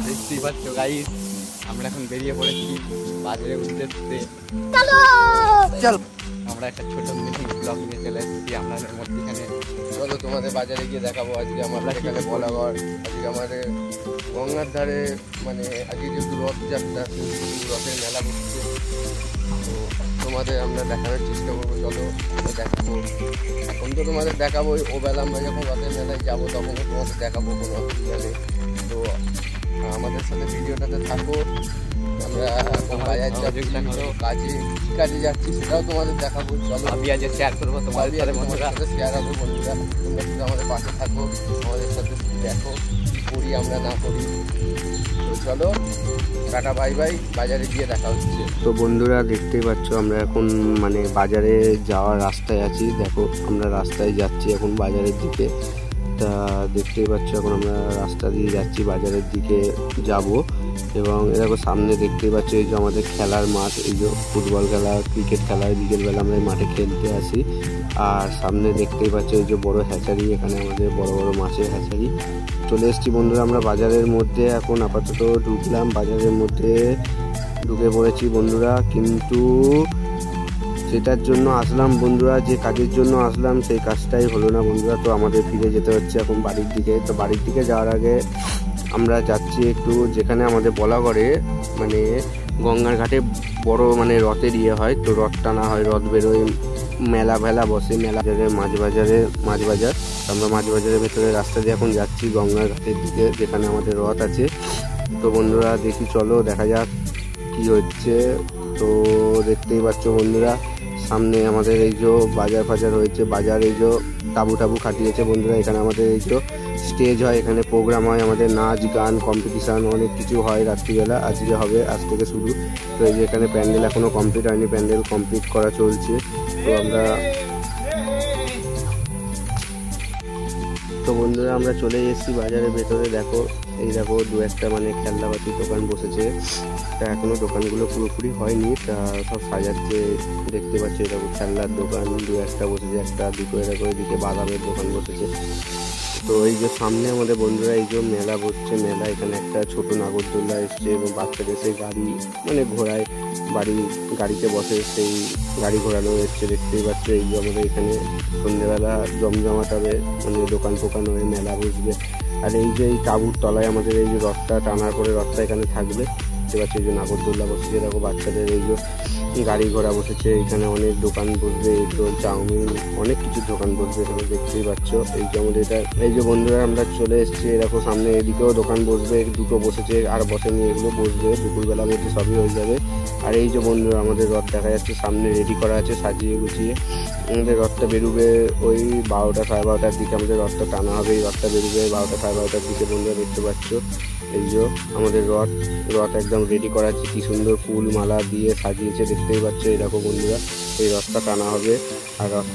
দেখতেই পাচ্ছ গাইস, আমরা এখন বেরিয়ে পড়েছি বাজারের উদ্দেশ্যে। চলো আমরা একটা ছোট মিনি ব্লগ নিয়ে চলে এসেছি আপনাদের মধ্যখানে। চলো তোমাদের বাজারে গিয়ে দেখাবো। আজকে আমরা এখানে বলাগড়, আজকে আমাদের গঙ্গার ধারে, মানে আজকে যেহেতু রথযাত্রা, রথের মেলা বসছে, তো তোমাদের আমরা দেখানোর চেষ্টা করবো। চলো দেখাবো। এখন তো তোমাদের দেখাবো, ও বেলা আমরা যখন রথের মেলায় যাবো তখন তোমাদের দেখাবো, কোনো অসুবিধা নেই। তো আমাদের সাথে ভিডিওটাতে থাকো। আমরা বাজার যাচ্ছি, কাজে কী কাজে যাচ্ছি সেটাও তোমাদের দেখাবো। চলো আমি আজ শেয়ার করবো তোমাদের সাথে শেয়ার হবে বন্ধুরা। তোমরা শুধু আমাদের পাশে থাকো, আমাদের সাথে দেখো কী করি আমরা না করি। তো চলো টাটা বাই বাই, বাজারে গিয়ে দেখা হচ্ছে। তো বন্ধুরা দেখতেই পাচ্ছ আমরা এখন মানে বাজারে যাওয়ার রাস্তায় আছি। দেখো আমরা রাস্তায় যাচ্ছি এখন বাজারের দিকে। তা দেখতেই পাচ্ছ এখন আমরা রাস্তা দিয়ে যাচ্ছি, বাজারের দিকে যাব। এবং দেখো সামনে দেখতেই পাচ্ছ এই যে আমাদের খেলার মাঠ, এই যে ফুটবল খেলা, ক্রিকেট খেলা, বিকেলবেলা আমরা এই মাঠে খেলতে আসি। আর সামনে দেখতেই পাচ্ছ এই যে বড় হ্যাচারি, এখানে আমাদের বড় বড় মাছের হ্যাচারি। চলে এসেছি বন্ধুরা আমরা বাজারের মধ্যে। এখন আপাতত ঢুকলাম, বাজারের মধ্যে ঢুকে পড়েছি বন্ধুরা। কিন্তু যেটার জন্য আসলাম বন্ধুরা, যে কাজের জন্য আসলাম সেই কাজটাই হলো না বন্ধুরা। তো আমাদের ফিরে যেতে হচ্ছে এখন বাড়ির দিকে। তো বাড়ির দিকে যাওয়ার আগে আমরা যাচ্ছি একটু, যেখানে আমাদের বলাগড়ে মানে গঙ্গার ঘাটে বড় মানে রথের হয়, তো রথ টানা হয়, রথ বেরোয়, মেলা ফেলা বসে, মেলা মাছ বাজার। আমরা মাছ বাজারের ভেতরে রাস্তা দিয়ে এখন যাচ্ছি গঙ্গার ঘাটের দিকে, যেখানে আমাদের রথ আছে। তো বন্ধুরা দেখি, চলো দেখা যাক কি হচ্ছে। তো দেখতেই পাচ্ছ বন্ধুরা সামনে আমাদের এই যে বাজার ফাজার হয়েছে, বাজার এই যে টাবু খাটিয়েছে বন্ধুরা। এখানে আমাদের এই যে স্টেজ হয়, এখানে প্রোগ্রাম হয়, আমাদের নাচ গান কম্পিটিশান অনেক কিছু হয় রাত্রিবেলা। আজকে হবে, আজ থেকে শুরু। তো এই যে এখানে প্যান্ডেল এখনও কমপ্লিট হয়নি, প্যান্ডেল কমপ্লিট করা চলছে। তো বন্ধুরা আমরা চলে এসেছি বাজারের ভেতরে। দেখো এই দেখো দু একটা মানে খেলনাপাতির দোকান বসেছে। তা এখনো দোকানগুলো পুরোপুরি হয়নি, তা সব সাজাচ্ছে। দেখতে পাচ্ছি দেখো খেলনার দোকান দু একটা বসেছে, একটা দুটো এরকম, এদিকে বাদামের দোকান বসেছে। তো এই যে সামনে আমাদের বন্ধুরা এই যে মেলা বসছে, মেলা এখানে একটা ছোট নাগরদোল্লা এসছে এবং বাচ্চাদের সেই গাড়ি মানে ঘোড়ায় গাড়িতে বসে সেই গাড়ি ঘোরানো এসছে। দেখতেই পাচ্ছ এই যে আমাদের এখানে সন্ধ্যেবেলা জমজমাট হবে, মানে দোকান ফোকান হয়ে মেলা বসবে। আর এই যে এই তাঁবুর তলায় আমাদের এই যে রথটা টানার পরে রথটা এখানে থাকবে। দেখতে পাচ্ছি এই যে নাগরদোল্লা বসেছে, দেখো বাচ্চাদের এই যে গাড়ি ঘোড়া বসেছে, এখানে অনেক দোকান বসবে, এগরোল চাউমিন অনেক কিছু দোকান বসবে এখানে দেখতেই পাচ্ছ। এই যে আমাদের এটা এই যে বন্ধুরা আমরা চলে এসেছি, দেখো সামনে এদিকেও দোকান বসবে, দুটো বসেছে আর বসেনি, এগুলো বসবে দুপুরবেলার মধ্যে সবই হয়ে যাবে। আর এই যে বন্ধুরা আমাদের রথ দেখা যাচ্ছে সামনে রেডি করা আছে সাজিয়ে গুছিয়ে। আমাদের রথটা বেরোবে ওই 12টা সাড়ে 12টার দিকে, আমাদের রথটা টানা হবে। এই রথটা বেরোবে 12টা সাড়ে 12টার দিকে বন্ধুরা দেখতে পাচ্ছ। এই যে আমাদের রথ একদম রেডি করা আছে, কি সুন্দর ফুল মালা দিয়ে সাজিয়েছে দেখতেই পাচ্ছ। এই দেখো বন্ধুরা এই রথটা টানা হবে, আর রথ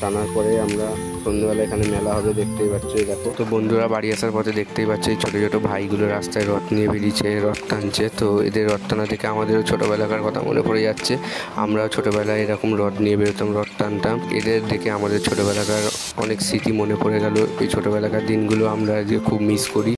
টানার পরে আমরা সন্ধ্যেবেলা এখানে মেলা হবে দেখতেই পাচ্ছ। এই দেখো। তো বন্ধুরা বাড়ি আসার পথে দেখতেই পাচ্ছ এই ছোটো ছোটো ভাইগুলো রাস্তায় রথ নিয়ে বেরিয়েছে, রথ টানছে। তো এদের রথ টানা দেখে আমাদেরও ছোটোবেলাকার কথা মনে পড়ে যাচ্ছে। আমরাও ছোটোবেলায় এরকম রথ নিয়ে বেরোতাম, রথ টানতাম। এদের দেখে আমাদের ছোটোবেলাকার অনেক স্মৃতি মনে পড়ে গেল। এই ছোটোবেলাকার দিনগুলো আমরা যে খুব মিস করি।